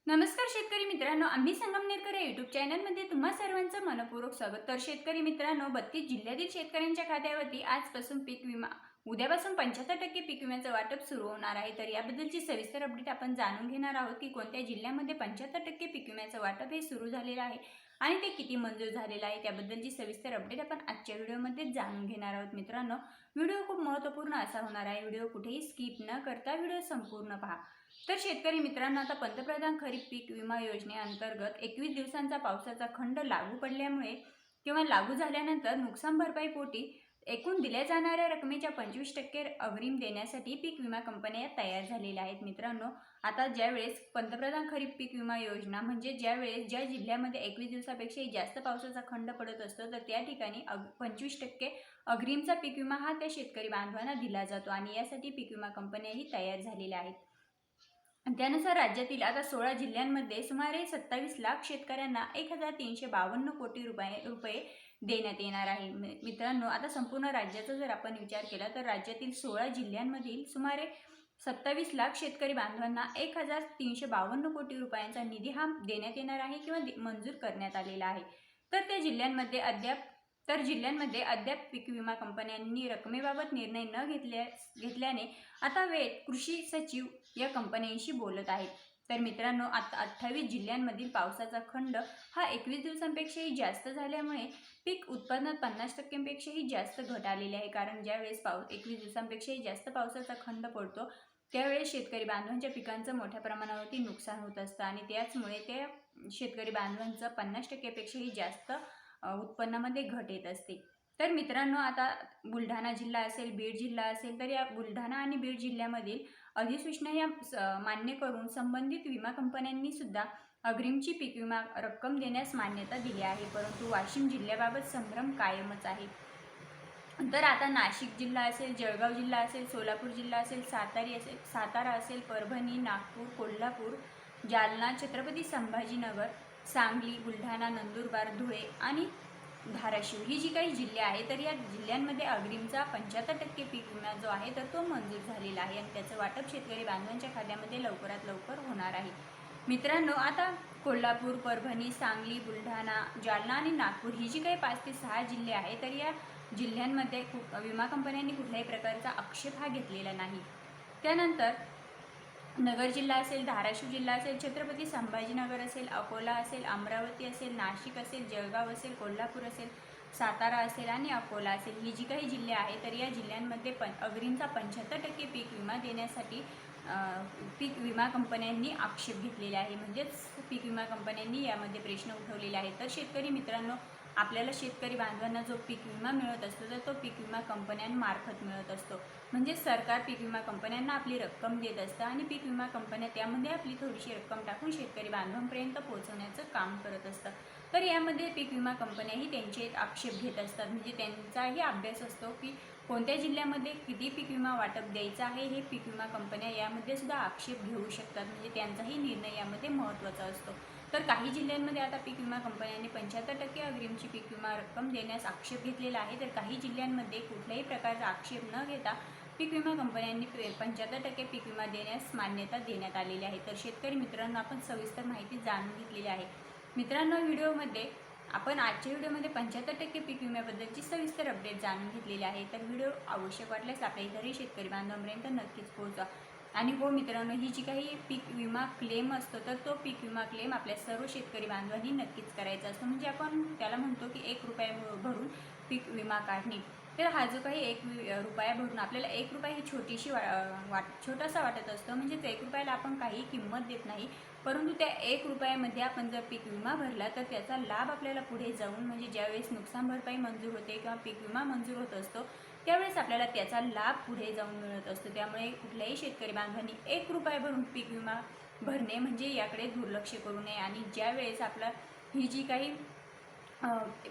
नमस्कार शेतकरी मित्रांनो, आम्ही संगमनेरकर या यूट्यूब चॅनलमध्ये तुम्हा सर्वांचं मनपूर्वक स्वागत। तर शेतकरी मित्रांनो, 32 जिल्ह्यातील शेतकऱ्यांच्या खात्यावरती आजपासून पीक विमा, उद्यापासून 75% पीक विम्याचं वाटप सुरू होणार आहे। तर याबद्दलची सविस्तर अपडेट आपण जाणून घेणार आहोत की कोणत्या जिल्ह्यामध्ये 75% पीक विम्याचं वाटप हे सुरू झालेलं आहे आणि ते किती मंजूर झालेलं आहे त्याबद्दलची सविस्तर अपडेट आपण आजच्या व्हिडिओमध्ये जाणून घेणार आहोत। मित्रांनो, व्हिडिओ खूप महत्त्वपूर्ण असा होणार आहे। व्हिडिओ कुठेही स्किप न करता व्हिडिओ संपूर्ण पहा। तर शेतकरी मित्रांनो, आता पंतप्रधान खरीप पीक विमा योजनेअंतर्गत 21 दिवसांचा पावसाचा खंड लागू पडल्यामुळे किंवा लागू झाल्यानंतर नुकसान भरपाई पोटी एकूण दिल्या जाणाऱ्या रकमेच्या 25% अग्रिम देण्यासाठी पीक विमा कंपन्या तयार झालेल्या आहेत। मित्रांनो, आता ज्यावेळेस पंतप्रधान खरीप पीक विमा योजना म्हणजे ज्या जिल्ह्यामध्ये 21 दिवसापेक्षाही जास्त पावसाचा खंड पडत असतो तर त्या ठिकाणी 25% अग्रिमचा पीक विमा हा त्या शेतकरी बांधवांना दिला जातो आणि यासाठी पीक विमा कंपन्याही तयार झालेल्या आहेत। त्यानुसार राज्यातील आता 16 जिल्ह्यांमध्ये सुमारे 27 लाख शेतकऱ्यांना 1352 कोटी रुपये देण्यात येणार आहे। मित्रांनो, आता संपूर्ण राज्याचा जर आपण विचार केला तर राज्यातील 16 जिल्ह्यांमधील सुमारे 27 लाख शेतकरी बांधवांना 1352 कोटी रुपयांचा निधी हा देण्यात येणार आहे किंवा मंजूर करण्यात आलेला आहे। तर जिल्ह्यांमध्ये अद्याप पीक विमा कंपन्यांनी रकमेबाबत निर्णय न घेतल्याने आता वेळ कृषी सचिव या कंपन्यांशी बोलत आहेत। तर मित्रांनो, आता 28 जिल्ह्यांमधील पावसाचा खंड हा 21 दिवसांपेक्षाही जास्त झाल्यामुळे पीक उत्पादनात 50%पेक्षाही जास्त घट आलेली आहे। कारण ज्यावेळेस 21 दिवसांपेक्षाही जास्त पावसाचा खंड पडतो त्यावेळेस शेतकरी बांधवांच्या पिकांचं मोठ्या प्रमाणावरती नुकसान होत असतं आणि त्याचमुळे त्या शेतकरी बांधवांचं 50%पेक्षाही जास्त उत्पन्नामध्ये घट येत असते। तर मित्रांनो, आता बुलढाणा जिल्हा असेल, बीड जिल्हा असेल, तर या बुलढाणा आणि बीड जिल्ह्यामधील अधिसूचना या मान्य करून संबंधित विमा कंपन्यांनी सुद्धा अग्रिमची पीक विमा रक्कम देण्यास मान्यता दिली आहे। परंतु वाशिम जिल्ह्याबाबत संभ्रम कायमच आहे। तर आता नाशिक जिल्हा असेल, जळगाव जिल्हा असेल, सोलापूर जिल्हा असेल, सातारा असेल, परभणी, नागपूर, कोल्हापूर, जालना, छत्रपती संभाजीनगर, सांगली, बुलढाणा, नंदुरबार, धुळे आणि धाराशिव ही जी काही जिल्हे आहेत तर या जिल्ह्यांमध्ये अग्रिमचा 75% पीक विमा जो आहे तर तो मंजूर झालेला आहे आणि त्याचं वाटप शेतकरी बांधवांच्या खात्यामध्ये लवकरात लवकर होणार आहे। मित्रांनो, आता कोल्हापूर, परभणी, सांगली, बुलढाणा, जालना आणि नागपूर ही जी काही 5 ते 6 जिल्हे आहेत तर या जिल्ह्यांमध्ये विमा कंपन्यांनी कुठल्याही प्रकारचा आक्षेप हा घेतलेला नाही। त्यानंतर नगर जिल्हा असेल, धाराशिव जिल्हा असेल, छत्रपती संभाजीनगर असेल, अकोला असेल, अमरावती असेल, नाशिक असेल, जळगाव असेल, कोल्हापूर असेल, सातारा असेल आणि अकोला असेल ही जी काही जिल्हे आहेत तर या जिल्ह्यांमध्ये अग्रिमचा 75% पीक विमा देण्यासाठी पीक विमा कंपन्यांनी आक्षेप घेतलेला आहे। म्हणजेच पीक विमा कंपन्यांनी यामध्ये प्रश्न उठवलेले आहेत। तर शेतकरी मित्रांनो, आपल्याला शेतकरी बांधवांना जो पीक विमा मिळत असतो तर तो पीक विमा कंपन्यांमार्फत मिळत असतो। म्हणजे सरकार पीक विमा कंपन्यांना आपली रक्कम देत असतं आणि पीक विमा कंपन्या त्यामध्ये आपली थोडीशी रक्कम टाकून शेतकरी बांधवांपर्यंत पोहोचवण्याचं काम करत असतं। तर यामध्ये पीक विमा कंपन्याही त्यांचे आक्षेप घेत असतात। म्हणजे त्यांचाही अभ्यास असतो की कोणत्या जिल्ह्यामध्ये किती पीक विमा वाटप द्यायचं आहे हे पीक विमा कंपन्या यामध्ये सुद्धा आक्षेप घेऊ शकतात। म्हणजे त्यांचाही निर्णय यामध्ये महत्त्वाचा असतो। तर काही जिल्ह्यांमध्ये आता पीक विमा कंपन्यांनी 75% अग्रिमची पीक विमा रक्कम देण्यास आक्षेप घेतलेला आहे तर काही जिल्ह्यांमध्ये कुठल्याही प्रकारचा आक्षेप न घेता पीक विमा कंपन्यांनी 75% पीक विमा देण्यास मान्यता देण्यात आलेली आहे। तर शेतकरी मित्रांनो, आपण सविस्तर माहिती जाणून घेतलेली आहे। मित्रांनो, व्हिडिओमध्ये आपण आजच्या व्हिडिओमध्ये 75% पीक विम्याबद्दलची सविस्तर अपडेट जाणून घेतलेली आहे। तर व्हिडिओ आवश्यक वाटल्यास आपल्या इतरही शेतकरी बांधवांपर्यंत नक्कीच पोहोचवा। आणि हो मित्रांनो, ही जी काही पीक विमा क्लेम असतो तर तो पीक विमा क्लेम आपल्या सर्व शेतकरी बांधवांनी नक्कीच करायचा असतो। म्हणजे आपण त्याला म्हणतो की 1 रुपया भरून पीक विमा काढणे। तर हा जो काही 1 रुपया भरून आपल्याला 1 रुपया ही छोटीशी छोटासा वाटत असतो। म्हणजेच 1 रुपयाला आपण काही किंमत देत नाही, परंतु त्या 1 रुपयामध्ये आपण जर पीक विमा भरला तर त्याचा लाभ आपल्याला पुढे जाऊन म्हणजे ज्यावेळेस नुकसान भरपाई मंजूर होते किंवा पीक विमा मंजूर होत असतो त्यावेळेस आपल्याला त्याचा लाभ पुढे जाऊन मिळत असतो। त्यामुळे कुठल्याही शेतकरी बांधवांनी 1 रुपया भरून पीक विमा भरणे म्हणजे याकडे दुर्लक्ष करू नये। आणि ज्यावेळेस आपला ही जी काही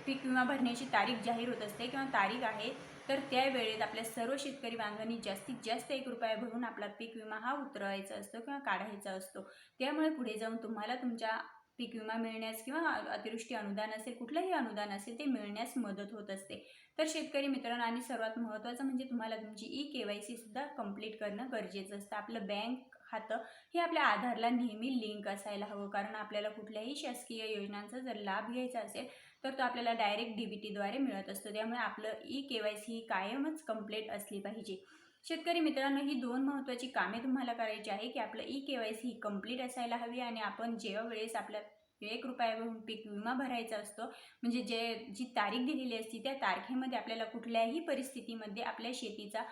पीक विमा भरण्याची तारीख जाहीर होत असते किंवा तारीख आहे तर त्यावेळेत आपल्या सर्व शेतकरी बांधवांनी जास्तीत जास्त 1 रुपया भरून आपला पीक विमा हा उतरवायचा असतो किंवा काढायचा असतो। त्यामुळे पुढे जाऊन तुम्हाला तुमच्या पीक विमा मिळण्यास किंवा अतिवृष्टी अनुदान असेल, कुठलंही अनुदान असेल ते मिळण्यास मदत होत असते। तर शेतकरी मित्रांनो, आणि सर्वात महत्त्वाचं म्हणजे तुम्हाला तुमची KYC सुद्धा कंप्लीट करणं गरजेचं असतं। आपलं बँक खातं हे आपल्या आधारला नेहमी लिंक असायला हवं, कारण आपल्याला कुठल्याही शासकीय योजनांचा जर लाभ घ्यायचा असेल तर तो आपल्याला डायरेक्ट DBTद्वारे मिळत असतो. त्यामुळे आपलं KYC ही कायमच कंप्लीट असली पाहिजे. शेतकरी मित्रांनो, ही 2 महत्त्वाची कामे तुम्हाला करायची आहे की आपलं KYC ही कंप्लीट असायला हवी आणि आपण जेव्हा वेळेस आपल्या ₹1 पीक विमा भरायचा असतो, म्हणजे जी तारीख दिलेली असते त्या तारखेमध्ये आपल्याला कुठल्याही परिस्थितीमध्ये आपल्या शेतीचा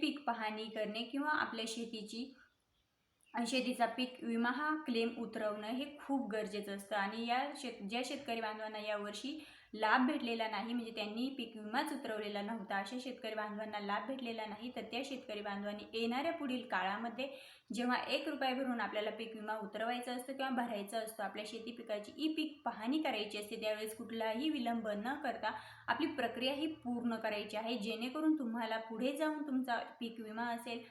पीक पाहणी करणे किंवा आपल्या शेतीचा पीक विमा हा क्लेम उतरवणं हे खूप गरजेचं असतं. आणि ज्या शेतकरी बांधवांना यावर्षी लाभ भेटलेला नाही, म्हणजे त्यांनी पीक विमाच उतरवलेला नव्हता, अशा शेतकरी बांधवांना लाभ भेटलेला नाही, तर त्या शेतकरी बांधवांनी येणाऱ्या पुढील काळामध्ये जेव्हा ₹1 भरून आपल्याला पीक विमा उतरवायचा असतो किंवा भरायचा असतो, आपल्या शेती पिकाची पीक पाहणी करायची असते, त्यावेळेस कुठलाही विलंब न करता आपली प्रक्रिया ही पूर्ण करायची आहे, जेणेकरून तुम्हाला पुढे जाऊन तुमचा पीक विमा असेल,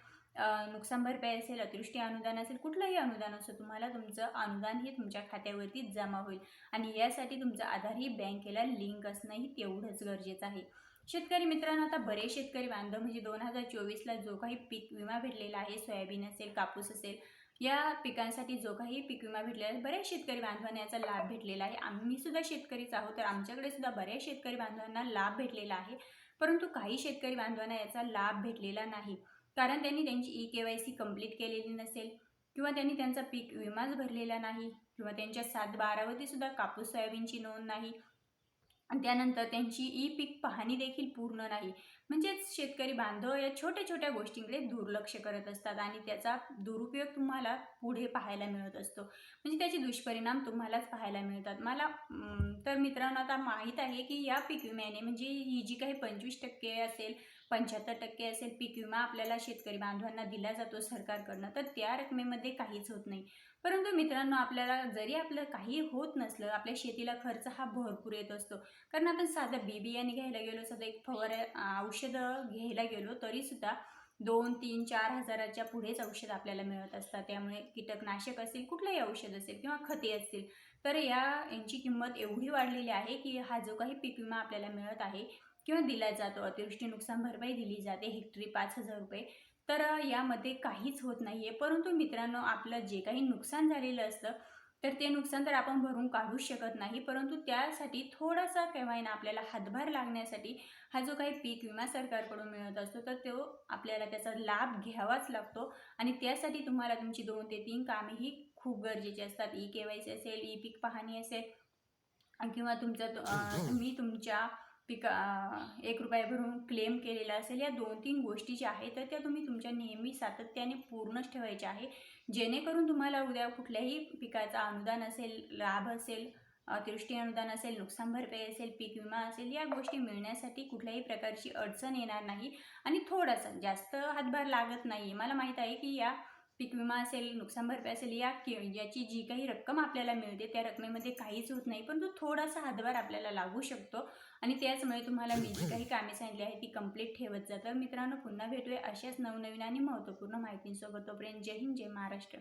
नुकसान भरपाई असेल, अतिवृष्टी अनुदान असेल, कुठलंही अनुदान असो, तुम्हाला तुमचं अनुदान हे तुमच्या खात्यावरती जमा होईल. आणि यासाठी तुमचं आधार ही बँकेला लिंक असणंही तेवढंच गरजेचं आहे. शेतकरी मित्रांनो, आता बरेच शेतकरी बांधव म्हणजे 2024ला जो काही पीक विमा भेटलेला आहे, सोयाबीन असेल, कापूस असेल, या पिकांसाठी जो काही पीक विमा भेटलेला आहे, बऱ्याच शेतकरी बांधवांना याचा लाभ भेटलेला आहे. आम्ही सुद्धा शेतकरीच आहोत, तर आमच्याकडे सुद्धा बऱ्याच शेतकरी बांधवांना लाभ भेटलेला आहे. परंतु काही शेतकरी बांधवांना याचा लाभ भेटलेला नाही, कारण त्यांनी त्यांची KYC कंप्लीट केलेली नसेल किंवा त्यांनी त्यांचा पीक विमाच भरलेला नाही किंवा त्यांच्या 7/12वरती सुद्धा कापूस सोयाबीनची नोंद नाही आणि त्यानंतर त्यांची पीक पाहणी देखील पूर्ण नाही. म्हणजेच शेतकरी बांधव या छोट्या छोट्या गोष्टींकडे दुर्लक्ष करत असतात आणि त्याचा दुरुपयोग तुम्हाला पुढे पाहायला मिळत असतो, म्हणजे त्याचे दुष्परिणाम तुम्हालाच पाहायला मिळतात. मला तर मित्रांनो, आता माहीत आहे की या पीक विम्याने, म्हणजे ही जी काही 25% असेल, 75% असेल पीक विमा आपल्याला शेतकरी बांधवांना दिला जातो सरकारकडनं, तर त्या रकमेमध्ये काहीच होत नाही. परंतु मित्रांनो, आपल्याला जरी आपलं काही होत नसलं, आपल्या शेतीला खर्च हा भरपूर येत असतो, कारण आपण साधं बियाणे घ्यायला गेलो, साधं एक औषधं घ्यायला गेलो, तरीसुद्धा 2, 3, 4 हजाराच्या पुढेच औषध आपल्याला मिळत असतात. त्यामुळे कीटकनाशक असेल, कुठलंही औषध असेल किंवा खते असतील, तर यांची किंमत एवढी वाढलेली आहे की हा जो काही पीक विमा आपल्याला मिळत आहे किंवा दिला जातो, अतिवृष्टी नुकसान भरपाई दिली जाते हेक्टरी ₹5,000, तर यामध्ये काहीच होत नाही आहे. परंतु मित्रांनो, आपलं जे काही नुकसान झालेलं असतं, तर ते नुकसान तर आपण भरून काढूच शकत नाही, परंतु त्यासाठी थोडासा केव्हा ना आपल्याला हातभार लागण्यासाठी हा जो काही पीक विमा सरकारकडून मिळत असतो, तर तो आपल्याला त्याचा लाभ घ्यावाच लागतो. आणि त्यासाठी तुम्हाला तुमची 2 ते 3 कामे ही खूप गरजेची असतात. KYC असेल, पीक पाहणी असेल किंवा तुम्ही तुमच्या ₹1 भरून क्लेम केलेला असेल, या 2-3 गोष्टी ज्या आहेत तर त्या तुम्ही तुमच्या नेहमी सातत्याने पूर्णच ठेवायच्या आहे, जेणेकरून तुम्हाला उद्या कुठल्याही पिकाचा अनुदान असेल, लाभ असेल, अतिवृष्टी अनुदान असेल, नुकसान भरपाई असेल, पीक विमा असेल, या गोष्टी मिळण्यासाठी कुठल्याही प्रकारची अडचण येणार नाही आणि थोडासा जास्त हातभार लागत नाही. मला माहीत आहे की या पीक विमा असेल, नुकसान भरपाई असेल, याची जी काही रक्कम आपल्याला मिळते त्या रकमेमध्ये काहीच होत नाही, परंतु थोडासा हातभार आपल्याला लागू शकतो आणि त्याचमुळे तुम्हाला मी जी काही कामे सांगितली आहे ती कंप्लीट ठेवत जा. तर मित्रांनो, पुन्हा भेटूया अशाच नवनवीन आणि महत्त्वपूर्ण माहितींसोबत. तोपर्यंत जय हिंद, जय महाराष्ट्र.